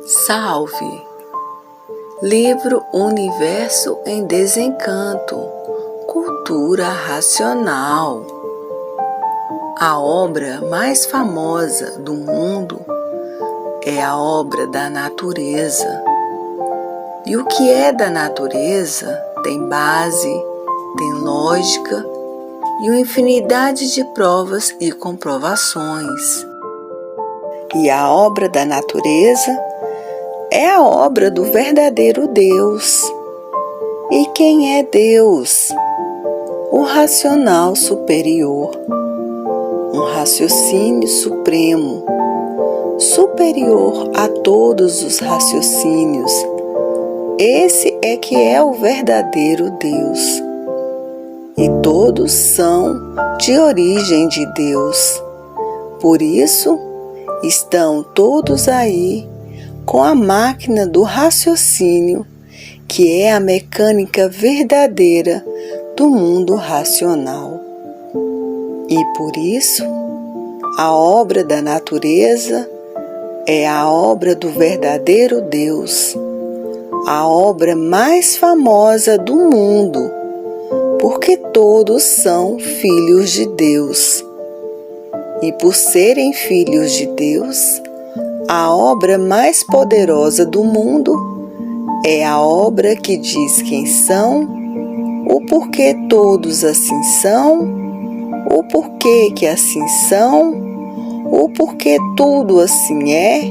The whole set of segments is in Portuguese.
Salve! Livro Universo em Desencanto, Cultura Racional. A obra mais famosa do mundo é a obra da natureza. E o que é da natureza tem base, tem lógica e uma infinidade de provas e comprovações. E a obra da natureza é a obra do verdadeiro Deus. E quem é Deus? O racional superior, um raciocínio supremo, superior a todos os raciocínios. Esse é que é o verdadeiro Deus. E todos são de origem de Deus. Por isso, estão todos aí com a máquina do raciocínio, que é a mecânica verdadeira do mundo racional. E por isso, a obra da natureza é a obra do verdadeiro Deus, a obra mais famosa do mundo, porque todos são filhos de Deus. E por serem filhos de Deus, a obra mais poderosa do mundo é a obra que diz quem são, o porquê todos assim são, o porquê que assim são, o porquê tudo assim é,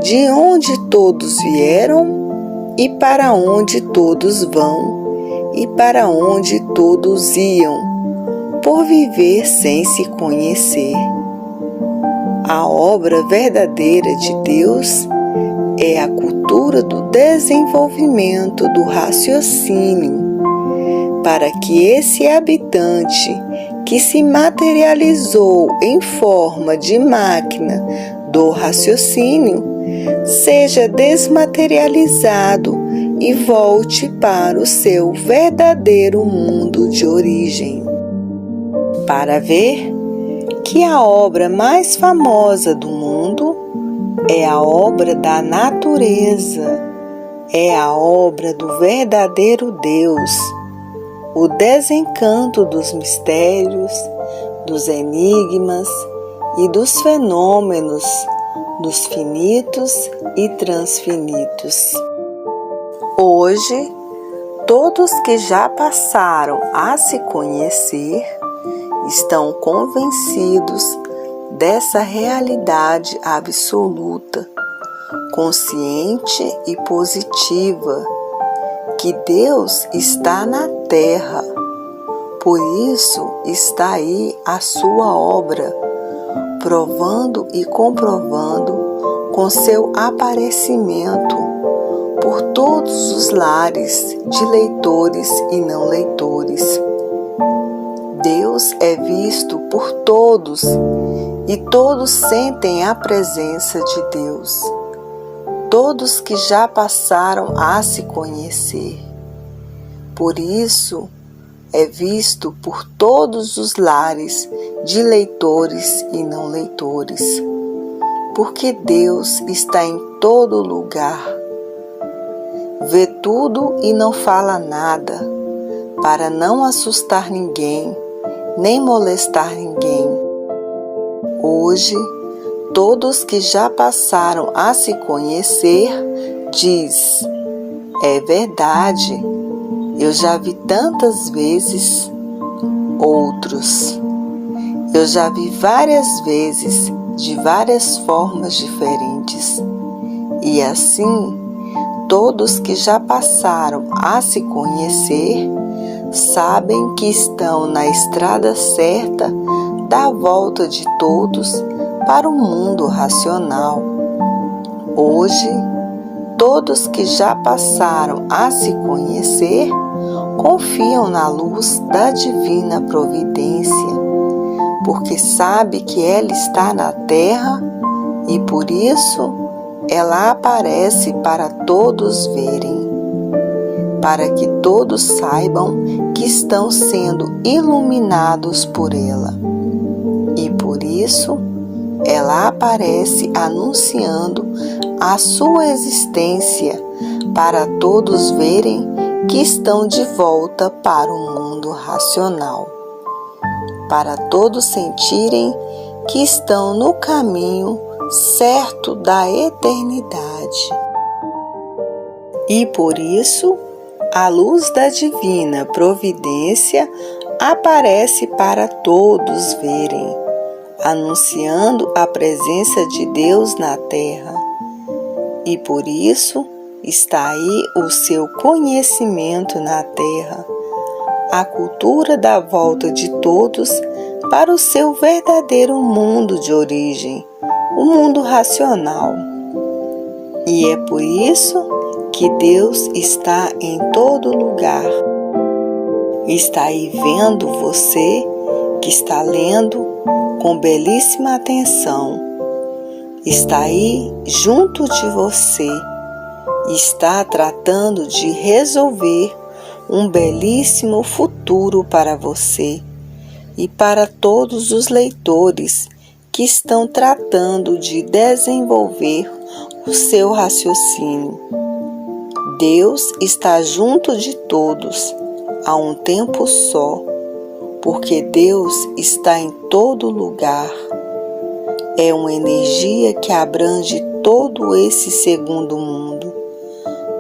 de onde todos vieram e para onde todos vão e para onde todos iam, por viver sem se conhecer. A obra verdadeira de Deus é a cultura do desenvolvimento do raciocínio, para que esse habitante que se materializou em forma de máquina do raciocínio seja desmaterializado e volte para o seu verdadeiro mundo de origem. Para ver que a obra mais famosa do mundo é a obra da natureza, é a obra do verdadeiro Deus, o desencanto dos mistérios, dos enigmas e dos fenômenos, dos finitos e transfinitos. Hoje, todos que já passaram a se conhecer estão convencidos dessa realidade absoluta, consciente e positiva, que Deus está na Terra. Por isso está aí a sua obra, provando e comprovando com seu aparecimento por todos os lares de leitores e não leitores. Deus é visto por todos e todos sentem a presença de Deus. Todos que já passaram a se conhecer. Por isso, é visto por todos os lares de leitores e não leitores. Porque Deus está em todo lugar. Vê tudo e não fala nada, para não assustar ninguém, nem molestar ninguém. Hoje, todos que já passaram a se conhecer, diz: é verdade, eu já vi tantas vezes. Outros: eu já vi várias vezes, de várias formas diferentes. E assim, todos que já passaram a se conhecer, sabem que estão na estrada certa da volta de todos para o mundo racional. Hoje, todos que já passaram a se conhecer confiam na luz da divina providência, porque sabe que ela está na Terra e por isso ela aparece para todos verem, para que todos saibam que estão sendo iluminados por ela. E por isso, ela aparece anunciando a sua existência para todos verem que estão de volta para o mundo racional, para todos sentirem que estão no caminho certo da eternidade. E por isso, a luz da divina providência aparece para todos verem, anunciando a presença de Deus na terra. E por isso está aí o seu conhecimento na terra, a cultura da volta de todos para o seu verdadeiro mundo de origem, o mundo racional. E é por isso que Deus está em todo lugar. Está aí vendo você que está lendo com belíssima atenção. Está aí junto de você. Está tratando de resolver um belíssimo futuro para você e para todos os leitores que estão tratando de desenvolver o seu raciocínio. Deus está junto de todos a um tempo só, porque Deus está em todo lugar. É uma energia que abrange todo esse segundo mundo,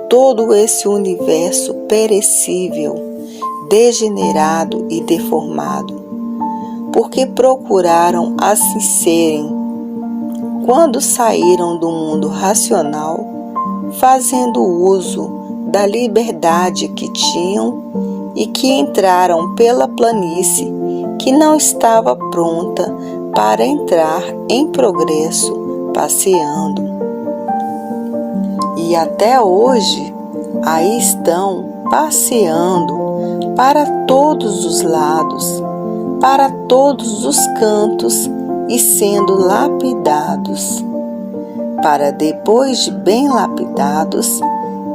todo esse universo perecível, degenerado e deformado, porque procuraram assim serem quando saíram do mundo racional, fazendo uso da liberdade que tinham e que entraram pela planície que não estava pronta para entrar em progresso, passeando. E até hoje aí estão passeando para todos os lados, para todos os cantos e sendo lapidados, para depois de bem lapidados,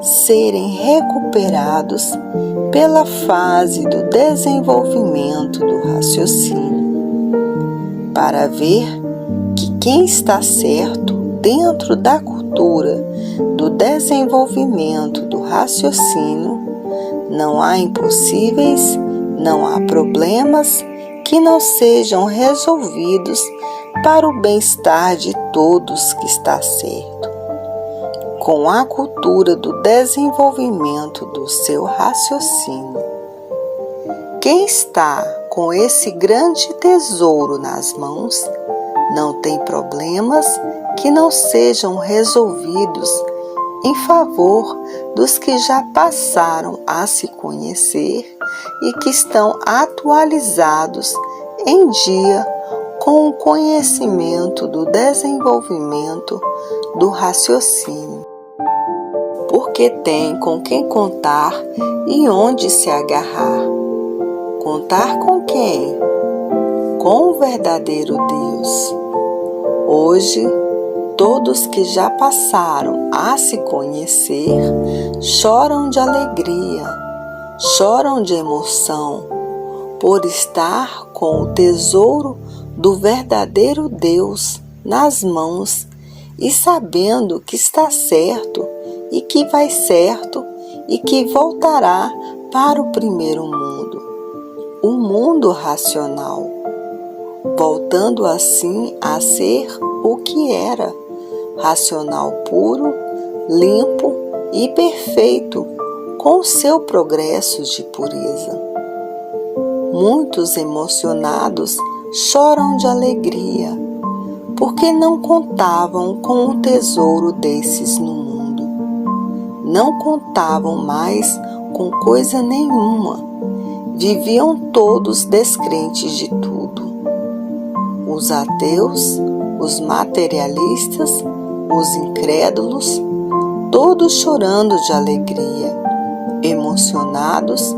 serem recuperados pela fase do desenvolvimento do raciocínio, para ver que quem está certo dentro da cultura do desenvolvimento do raciocínio, não há impossíveis, não há problemas que não sejam resolvidos para o bem-estar de todos que está certo. Com a cultura do desenvolvimento do seu raciocínio. Quem está com esse grande tesouro nas mãos não tem problemas que não sejam resolvidos em favor dos que já passaram a se conhecer e que estão atualizados em dia com o conhecimento do desenvolvimento do raciocínio. Porque tem com quem contar e onde se agarrar. Contar com quem? Com o verdadeiro Deus. Hoje, todos que já passaram a se conhecer choram de alegria, choram de emoção, por estar com o tesouro do verdadeiro Deus nas mãos e sabendo que está certo e que vai certo e que voltará para o primeiro mundo, o mundo racional, voltando assim a ser o que era, racional puro, limpo e perfeito, com seu progresso de pureza. Muitos emocionados choram de alegria, porque não contavam com o tesouro desses no mundo. Não contavam mais com coisa nenhuma. Viviam todos descrentes de tudo. Os ateus, os materialistas, os incrédulos, todos chorando de alegria, emocionados,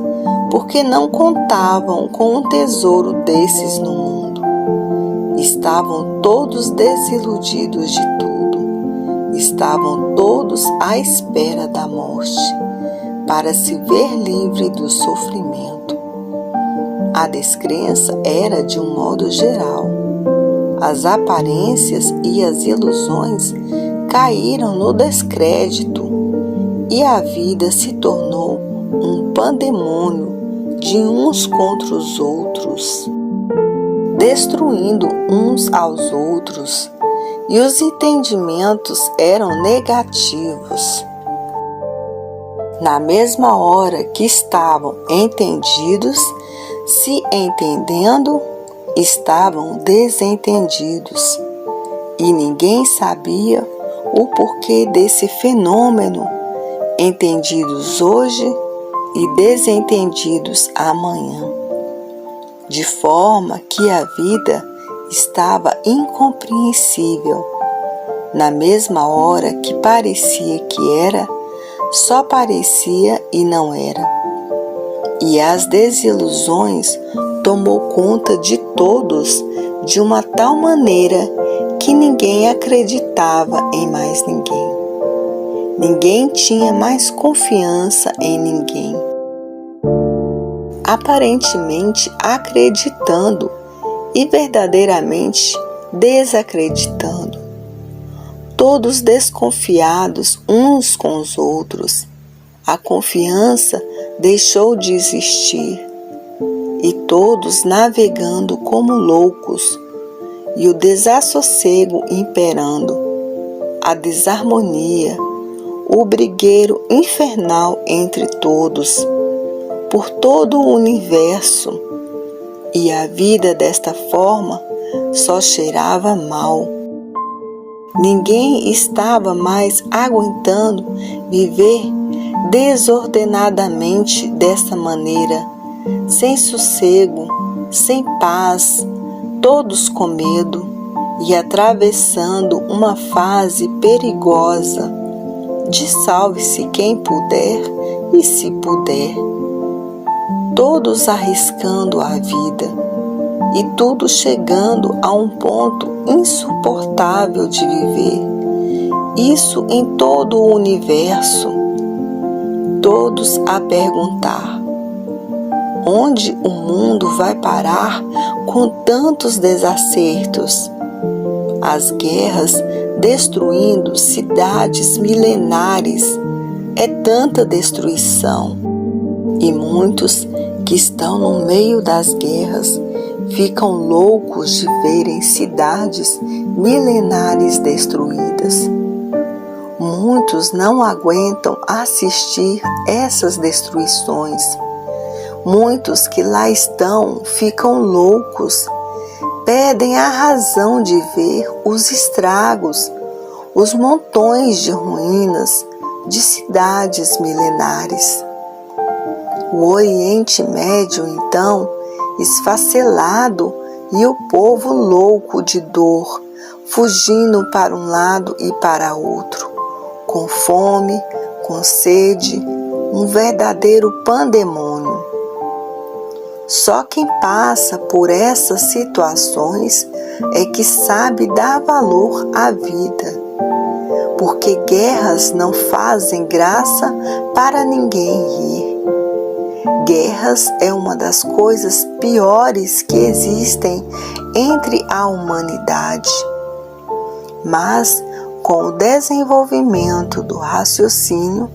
porque não contavam com um tesouro desses no mundo. Estavam todos desiludidos de tudo. Estavam todos à espera da morte, para se ver livre do sofrimento. A descrença era de um modo geral. As aparências e as ilusões caíram no descrédito e a vida se tornou um pandemônio de uns contra os outros, destruindo uns aos outros, e os entendimentos eram negativos. Na mesma hora que estavam entendidos, se entendendo, estavam desentendidos, e ninguém sabia o porquê desse fenômeno, entendidos hoje e desentendidos amanhã, de forma que a vida estava incompreensível. Na mesma hora que parecia que era, só parecia e não era. E as desilusões tomou conta de todos de uma tal maneira que ninguém acreditava em mais ninguém. Ninguém tinha mais confiança em ninguém. Aparentemente acreditando e verdadeiramente desacreditando. Todos desconfiados uns com os outros. A confiança deixou de existir e todos navegando como loucos e o desassossego imperando, a desarmonia, o brigueiro infernal entre todos, por todo o universo, e a vida desta forma só cheirava mal. Ninguém estava mais aguentando viver desordenadamente dessa maneira, sem sossego, sem paz, todos com medo e atravessando uma fase perigosa de salve-se quem puder e se puder, todos arriscando a vida e tudo chegando a um ponto insuportável de viver. Isso em todo o universo. Todos a perguntar: onde o mundo vai parar com tantos desacertos? As guerras destruindo cidades milenares. É tanta destruição. E muitos que estão no meio das guerras ficam loucos de verem cidades milenares destruídas. Muitos não aguentam assistir essas destruições. Muitos que lá estão ficam loucos, perdem a razão de ver os estragos, os montões de ruínas de cidades milenares. O Oriente Médio, então, esfacelado, e o povo louco de dor, fugindo para um lado e para outro, com fome, com sede, um verdadeiro pandemônio. Só quem passa por essas situações é que sabe dar valor à vida, porque guerras não fazem graça para ninguém rir. Guerras é uma das coisas piores que existem entre a humanidade. Mas, com o desenvolvimento do raciocínio,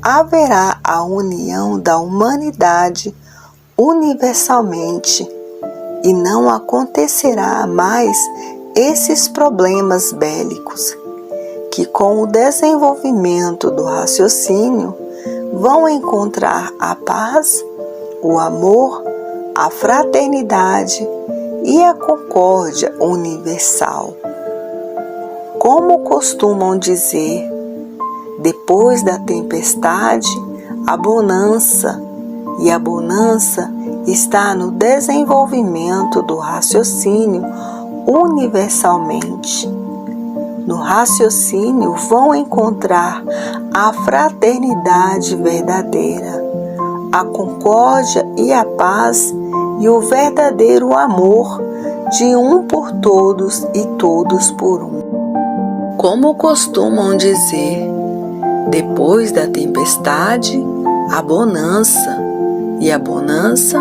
haverá a união da humanidade universalmente e não acontecerá mais esses problemas bélicos, que com o desenvolvimento do raciocínio vão encontrar a paz, o amor, a fraternidade e a concórdia universal. Como costumam dizer, depois da tempestade, a bonança, e a bonança está no desenvolvimento do raciocínio universalmente. No raciocínio vão encontrar a fraternidade verdadeira, a concórdia e a paz e o verdadeiro amor de um por todos e todos por um. Como costumam dizer, depois da tempestade, a bonança, e a bonança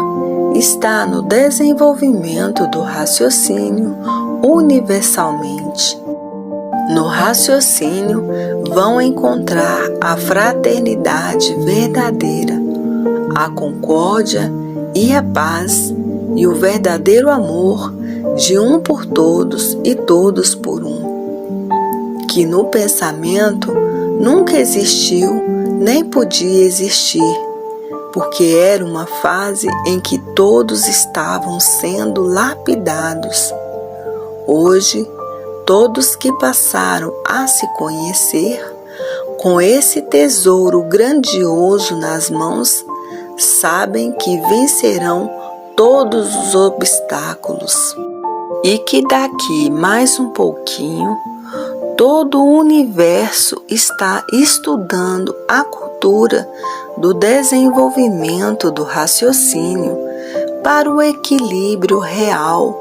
está no desenvolvimento do raciocínio universalmente. No raciocínio vão encontrar a fraternidade verdadeira, a concórdia e a paz e o verdadeiro amor de um por todos e todos por um, que no pensamento nunca existiu nem podia existir, porque era uma fase em que todos estavam sendo lapidados. Hoje, todos que passaram a se conhecer, com esse tesouro grandioso nas mãos, sabem que vencerão todos os obstáculos e que daqui mais um pouquinho, todo o universo está estudando a cultura do desenvolvimento do raciocínio para o equilíbrio real,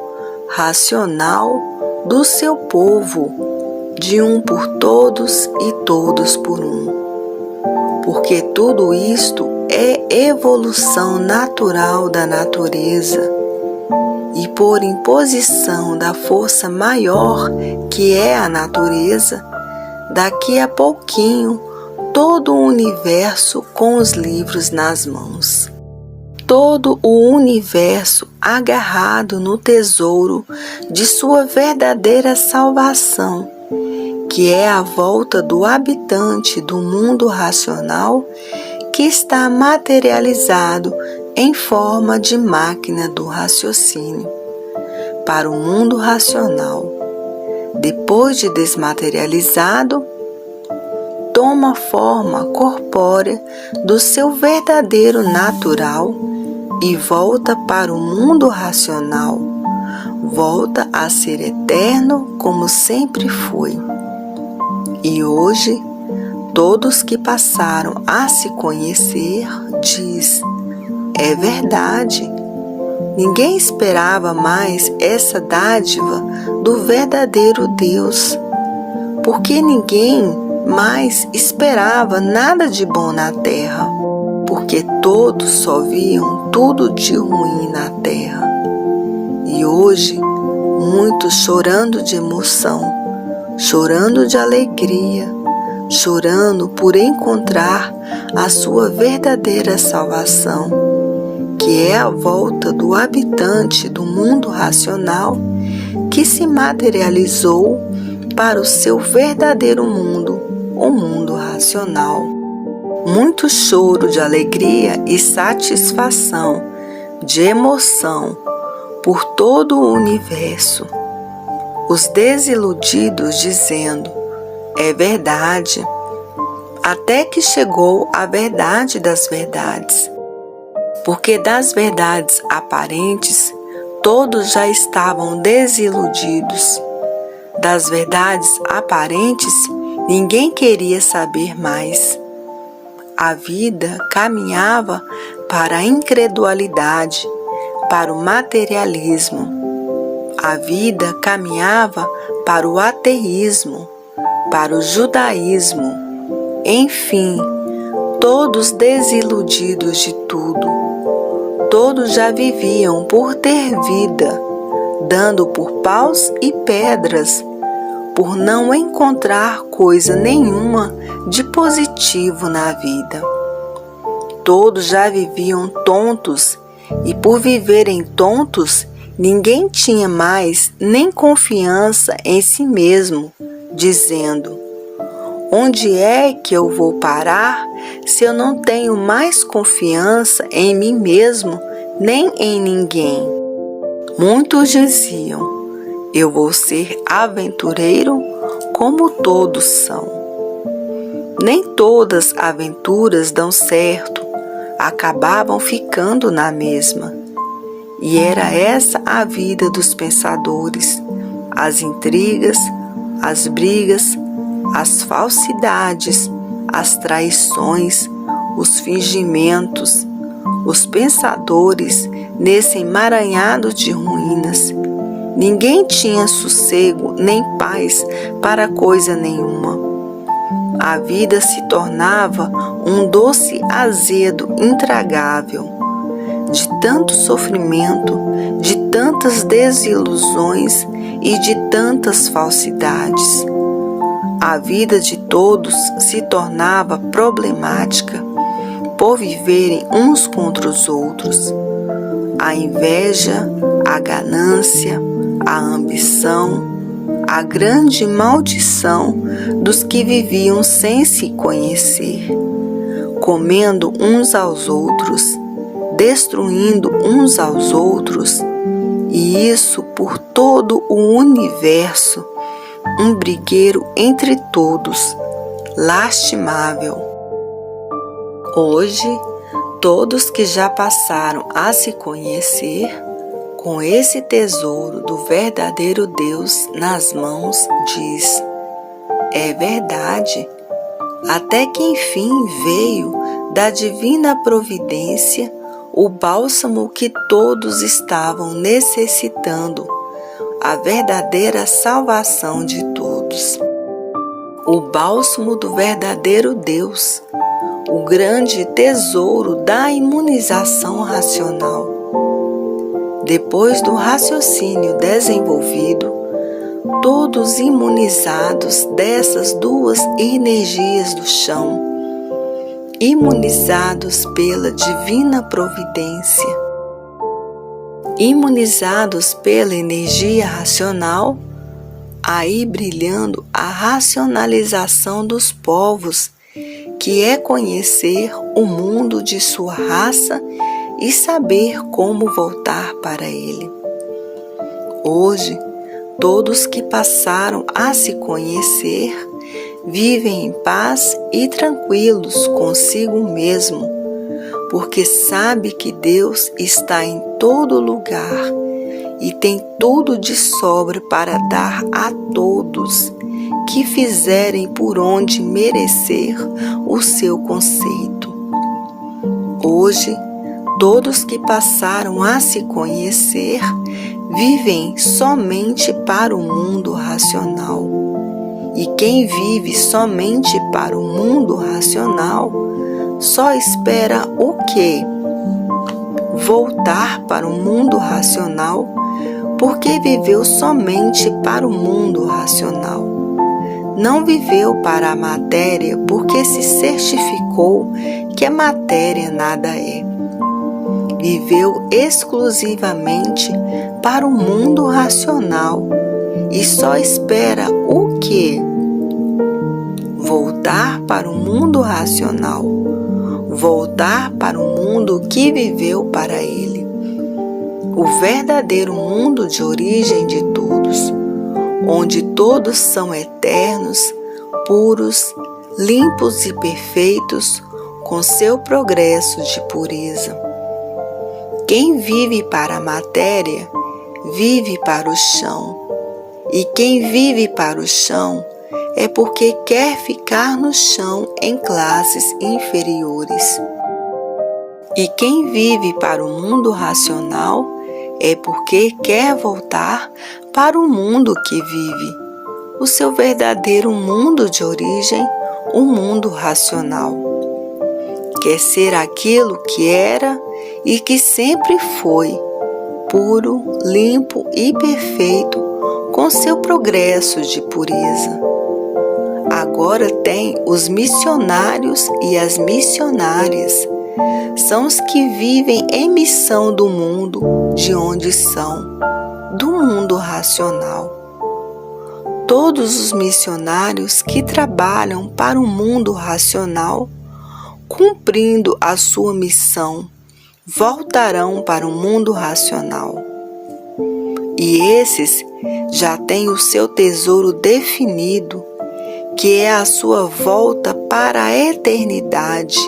racional do seu povo, de um por todos e todos por um. Porque tudo isto é evolução natural da natureza e por imposição da força maior que é a natureza, daqui a pouquinho todo o universo com os livros nas mãos. Todo o universo agarrado no tesouro de sua verdadeira salvação, que é a volta do habitante do mundo racional que está materializado em forma de máquina do raciocínio para o mundo racional. Depois de desmaterializado, toma forma corpórea do seu verdadeiro natural e volta para o mundo racional, volta a ser eterno como sempre foi. E hoje, todos que passaram a se conhecer diz: é verdade. Ninguém esperava mais essa dádiva do verdadeiro Deus, porque ninguém mais esperava nada de bom na terra, porque todos só viam tudo de ruim na terra. E hoje, muitos chorando de emoção, chorando de alegria, chorando por encontrar a sua verdadeira salvação, que é a volta do habitante do mundo racional que se materializou para o seu verdadeiro mundo, o mundo racional. Muito choro de alegria e satisfação, de emoção por todo o universo. Os desiludidos dizendo: é verdade, até que chegou a verdade das verdades. Porque das verdades aparentes, todos já estavam desiludidos. Das verdades aparentes, ninguém queria saber mais. A vida caminhava para a incredulidade, para o materialismo. A vida caminhava para o ateísmo, para o judaísmo. Enfim, todos desiludidos de tudo. Todos já viviam por ter vida, dando por paus e pedras, por não encontrar coisa nenhuma de positivo na vida. Todos já viviam tontos e por viverem tontos, ninguém tinha mais nem confiança em si mesmo, dizendo: onde é que eu vou parar se eu não tenho mais confiança em mim mesmo nem em ninguém? Muitos diziam: eu vou ser aventureiro como todos são. Nem todas as aventuras dão certo, acabavam ficando na mesma. E era essa a vida dos pensadores, as intrigas, as brigas, as falsidades, as traições, os fingimentos, os pensadores nesse emaranhado de ruínas. Ninguém tinha sossego nem paz para coisa nenhuma. A vida se tornava um doce azedo intragável. De tanto sofrimento, de tantas desilusões e de tantas falsidades. A vida de todos se tornava problemática por viverem uns contra os outros. A inveja, a ganância, a ambição, a grande maldição dos que viviam sem se conhecer, comendo uns aos outros, destruindo uns aos outros, e isso por todo o universo, um brigueiro entre todos, lastimável. Hoje, todos que já passaram a se conhecer, com esse tesouro do verdadeiro Deus nas mãos, diz: é verdade, até que enfim veio da divina providência o bálsamo que todos estavam necessitando, a verdadeira salvação de todos. O bálsamo do verdadeiro Deus, o grande tesouro da imunização racional. Depois do raciocínio desenvolvido, todos imunizados dessas duas energias do chão, imunizados pela divina providência, imunizados pela energia racional, aí brilhando a racionalização dos povos, que é conhecer o mundo de sua raça e saber como voltar para ele. Hoje, todos que passaram a se conhecer vivem em paz e tranquilos consigo mesmo, porque sabe que Deus está em todo lugar e tem tudo de sobra para dar a todos que fizerem por onde merecer o seu conceito. Hoje, todos que passaram a se conhecer vivem somente para o mundo racional. E quem vive somente para o mundo racional só espera o quê? Voltar para o mundo racional, porque viveu somente para o mundo racional. Não viveu para a matéria porque se certificou que a matéria nada é. Viveu exclusivamente para o mundo racional e só espera o quê? Voltar para o mundo racional, voltar para o mundo que viveu para ele, o verdadeiro mundo de origem de todos, onde todos são eternos, puros, limpos e perfeitos, com seu progresso de pureza. Quem vive para a matéria, vive para o chão. E quem vive para o chão é porque quer ficar no chão em classes inferiores. E quem vive para o mundo racional é porque quer voltar para o mundo que vive, o seu verdadeiro mundo de origem, o mundo racional. Quer ser aquilo que era e que sempre foi, puro, limpo e perfeito, com seu progresso de pureza. Agora tem os missionários e as missionárias. São os que vivem em missão do mundo de onde são, do mundo racional. Todos os missionários que trabalham para o mundo racional, cumprindo a sua missão, voltarão para o mundo racional. E esses já têm o seu tesouro definido, que é a sua volta para a eternidade,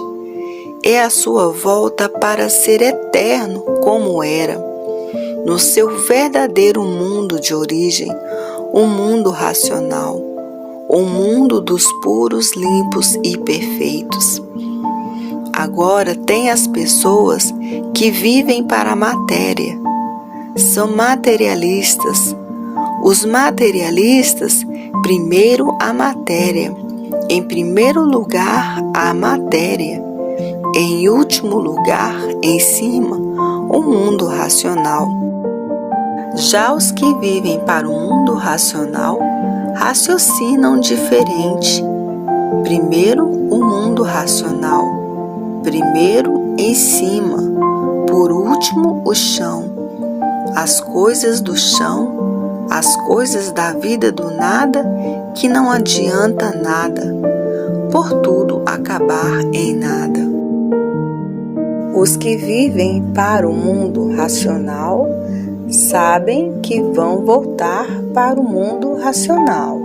é a sua volta para ser eterno como era, no seu verdadeiro mundo de origem, o mundo racional, o mundo dos puros, limpos e perfeitos. Agora tem as pessoas que vivem para a matéria, são materialistas. Os materialistas, primeiro a matéria, em primeiro lugar a matéria, em último lugar, em cima, o mundo racional. Já os que vivem para o mundo racional, raciocinam diferente. Primeiro o mundo racional, primeiro em cima, por último o chão. As coisas do chão, as coisas da vida do nada, que não adianta nada, por tudo acabar em nada. Os que vivem para o mundo racional sabem que vão voltar para o mundo racional.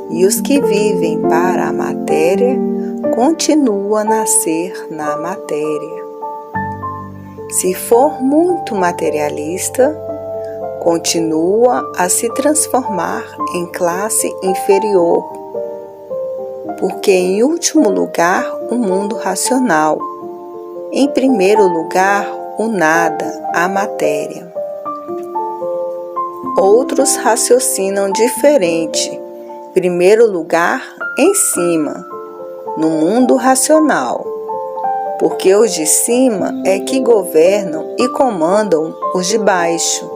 E os que vivem para a matéria continuam a nascer na matéria. Se for muito materialista, continua a se transformar em classe inferior, porque em último lugar o mundo racional, em primeiro lugar o nada, a matéria. Outros raciocinam diferente. Primeiro lugar em cima, no mundo racional, porque os de cima é que governam e comandam os de baixo.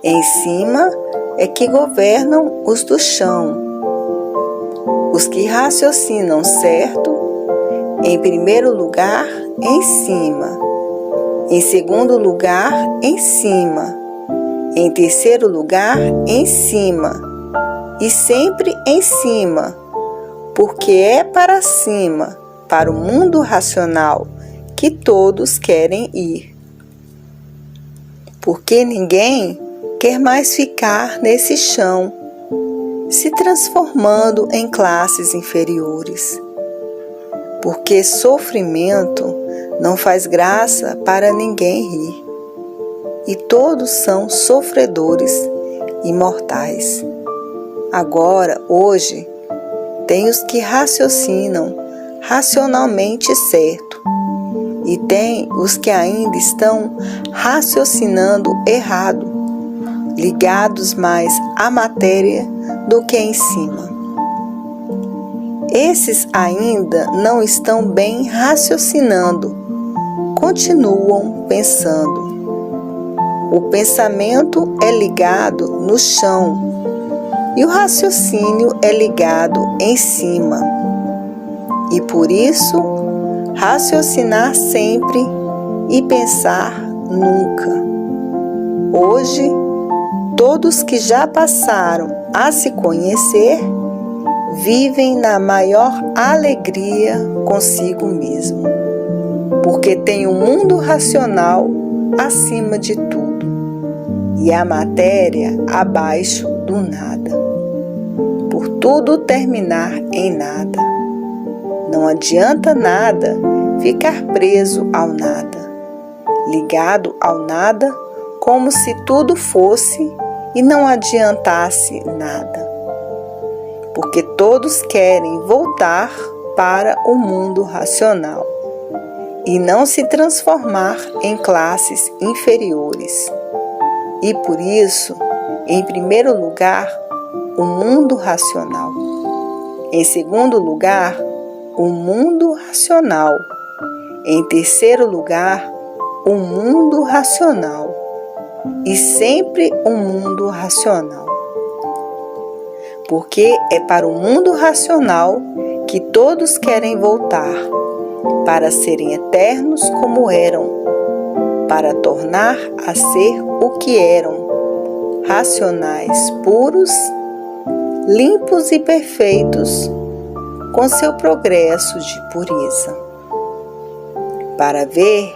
Em cima é que governam os do chão. Os que raciocinam certo, em primeiro lugar em cima, em segundo lugar em cima, em terceiro lugar em cima, e sempre em cima, porque é para cima, para o mundo racional, que todos querem ir. Porque ninguém quer mais ficar nesse chão, se transformando em classes inferiores. Porque sofrimento não faz graça para ninguém rir, e todos são sofredores imortais. Agora, hoje, tem os que raciocinam racionalmente certo, e tem os que ainda estão raciocinando errado, ligados mais à matéria do que em cima. Esses ainda não estão bem raciocinando, continuam pensando. O pensamento é ligado no chão e o raciocínio é ligado em cima. E por isso, raciocinar sempre e pensar nunca. Hoje, todos que já passaram a se conhecer vivem na maior alegria consigo mesmo, porque tem o mundo racional acima de tudo e a matéria abaixo do nada, por tudo terminar em nada. Não adianta nada ficar preso ao nada, ligado ao nada como se tudo fosse e não adiantasse nada. Porque todos querem voltar para o mundo racional e não se transformar em classes inferiores. E por isso, em primeiro lugar, o mundo racional. Em segundo lugar, o mundo racional. Em terceiro lugar, o mundo racional. E sempre o mundo racional. Porque é para o mundo racional que todos querem voltar, para serem eternos como eram, para tornar a ser o que eram, racionais puros, limpos e perfeitos, com seu progresso de pureza. Para ver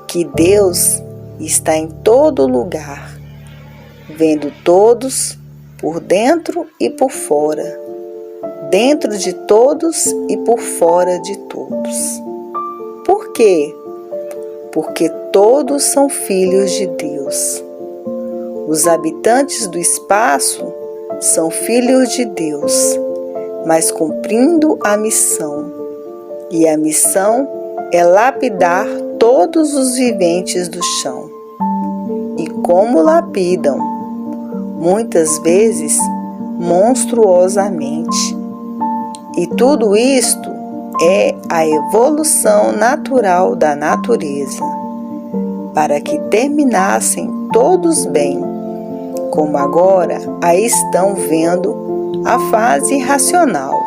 que Deus está em todo lugar, vendo todos por dentro e por fora, dentro de todos e por fora de todos. Por quê? Porque todos são filhos de Deus. Os habitantes do espaço são filhos de Deus, mas cumprindo a missão. E a missão é lapidar todos os viventes do chão. E como lapidam? Muitas vezes monstruosamente. E tudo isto é a evolução natural da natureza, para que terminassem todos bem, como agora a estão vendo a fase racional,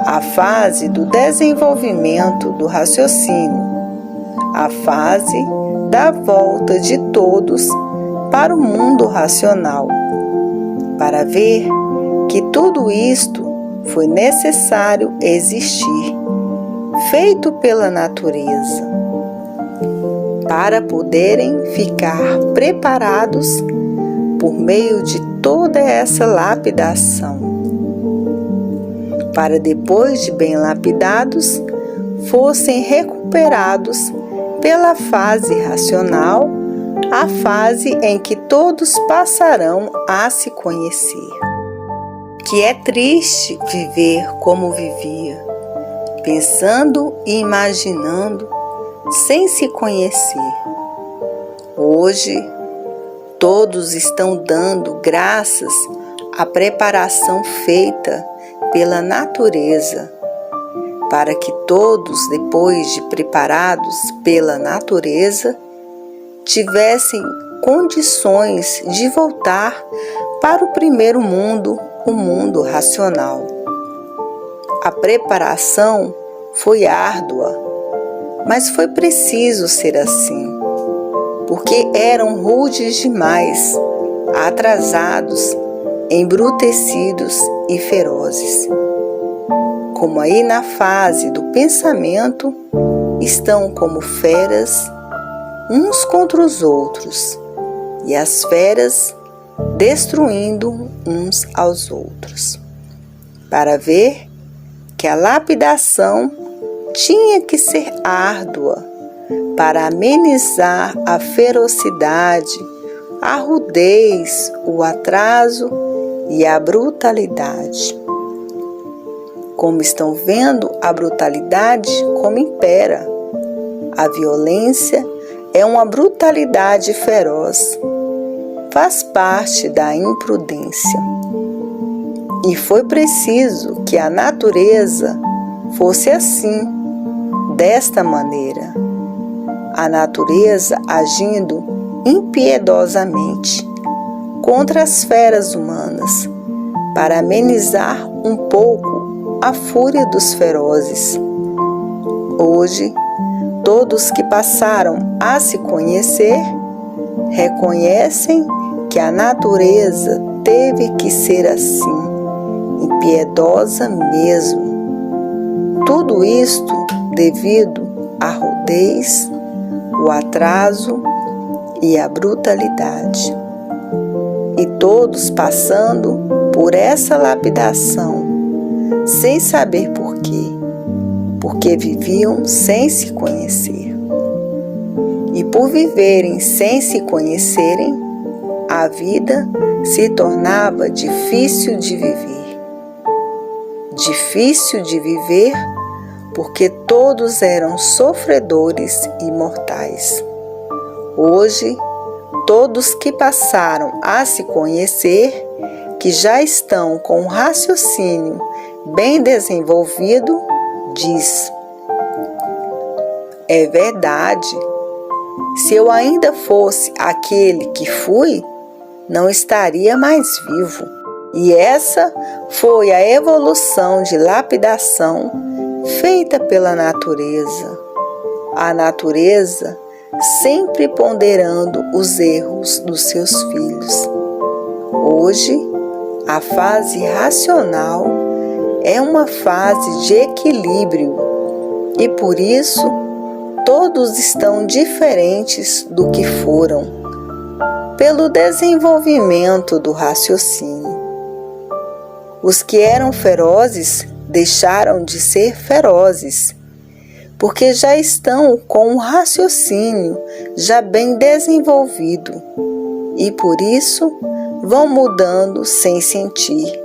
a fase do desenvolvimento do raciocínio, a fase da volta de todos para o mundo racional, para ver que tudo isto foi necessário existir, feito pela natureza, para poderem ficar preparados por meio de toda essa lapidação, para depois de bem lapidados, fossem recuperados pela fase racional, a fase em que todos passarão a se conhecer. Que é triste viver como vivia, pensando e imaginando sem se conhecer. Hoje, todos estão dando graças à preparação feita pela natureza, para que todos, depois de preparados pela natureza, tivessem condições de voltar para o primeiro mundo, o mundo racional. A preparação foi árdua, mas foi preciso ser assim, porque eram rudes demais, atrasados, embrutecidos e ferozes. Como aí na fase do pensamento, estão como feras uns contra os outros, e as feras destruindo uns aos outros, para ver que a lapidação tinha que ser árdua para amenizar a ferocidade, a rudez, o atraso e a brutalidade. Como estão vendo a brutalidade como impera, a violência é uma brutalidade feroz, faz parte da imprudência. E foi preciso que a natureza fosse assim, desta maneira. A natureza agindo impiedosamente contra as feras humanas, para amenizar um pouco a fúria dos ferozes. Hoje, todos que passaram a se conhecer reconhecem que a natureza teve que ser assim, impiedosa mesmo. Tudo isto devido à rudez, o atraso e a brutalidade. E todos passando por essa lapidação, sem saber por quê, porque viviam sem se conhecer. E por viverem sem se conhecerem, a vida se tornava difícil de viver. Difícil de viver porque todos eram sofredores e mortais. Hoje, todos que passaram a se conhecer, que já estão com o raciocínio bem desenvolvido, diz: é verdade, se eu ainda fosse aquele que fui, não estaria mais vivo. E essa foi a evolução de lapidação feita pela natureza. A natureza sempre ponderando os erros dos seus filhos. Hoje, a fase racional é uma fase de equilíbrio e por isso todos estão diferentes do que foram, pelo desenvolvimento do raciocínio. Os que eram ferozes deixaram de ser ferozes, porque já estão com o raciocínio já bem desenvolvido e por isso vão mudando sem sentir.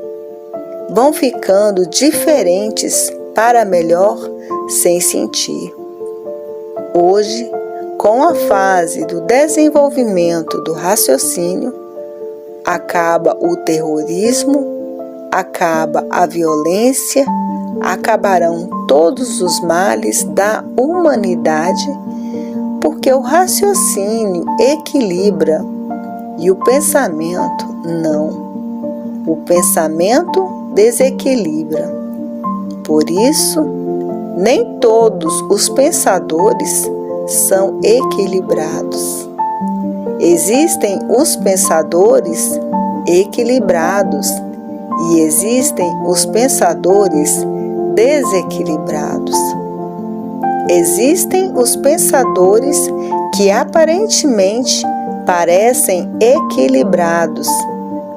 Vão ficando diferentes para melhor sem sentir. Hoje, com a fase do desenvolvimento do raciocínio, acaba o terrorismo, acaba a violência, acabarão todos os males da humanidade, porque o raciocínio equilibra e o pensamento não. O pensamento desequilibra. Por isso, nem todos os pensadores são equilibrados. Existem os pensadores equilibrados e existem os pensadores desequilibrados. Existem os pensadores que aparentemente parecem equilibrados,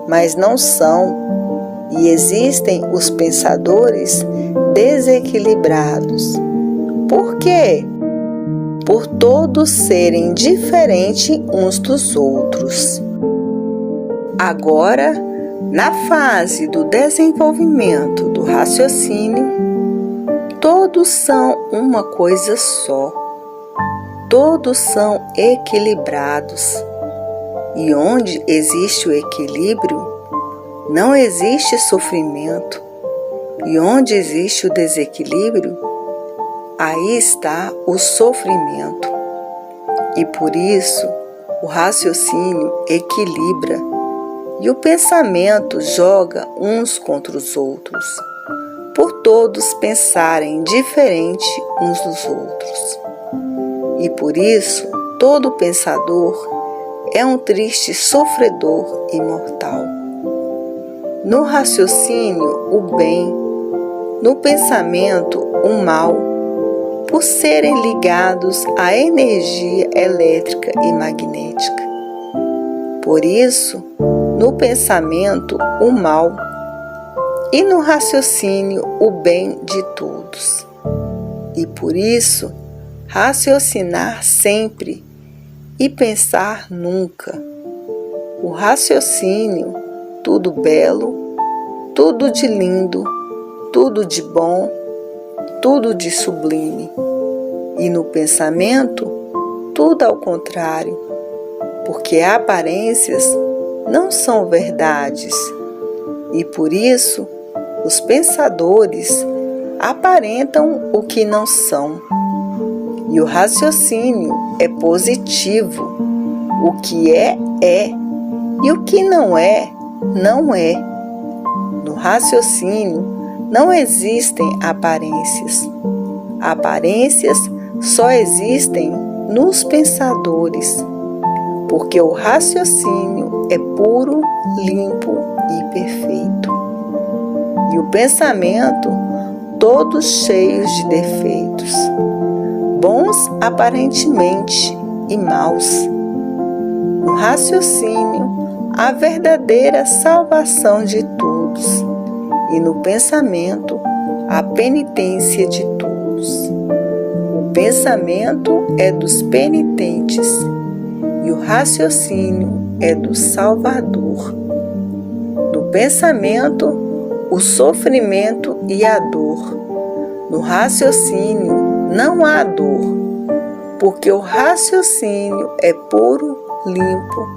mas não são. E existem os pensadores desequilibrados. Por quê? Por todos serem diferentes uns dos outros. Agora, na fase do desenvolvimento do raciocínio, todos são uma coisa só. Todos são equilibrados. E onde existe o equilíbrio, não existe sofrimento. E onde existe o desequilíbrio, aí está o sofrimento. E por isso, o raciocínio equilibra e o pensamento joga uns contra os outros, por todos pensarem diferente uns dos outros. E por isso, todo pensador é um triste sofredor imortal. No raciocínio, o bem, no pensamento, o mal, por serem ligados à energia elétrica e magnética. Por isso, no pensamento, o mal, e no raciocínio, o bem de todos. E por isso, raciocinar sempre e pensar nunca. O raciocínio, tudo belo, tudo de lindo, tudo de bom, tudo de sublime. E no pensamento, tudo ao contrário, porque aparências não são verdades, e por isso os pensadores aparentam o que não são. E o raciocínio é positivo. O que é, e o que não é, não é. No raciocínio não existem aparências. Aparências só existem nos pensadores, porque o raciocínio é puro, limpo e perfeito. E o pensamento, todos cheios de defeitos, bons aparentemente e maus. No raciocínio, a verdadeira salvação de todos, e no pensamento, a penitência de todos. O pensamento é dos penitentes, e o raciocínio é do Salvador. No pensamento, o sofrimento e a dor. No raciocínio, não há dor, porque o raciocínio é puro, limpo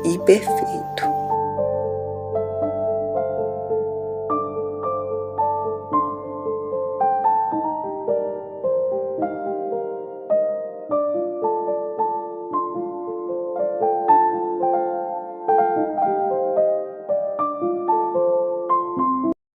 e perfeito.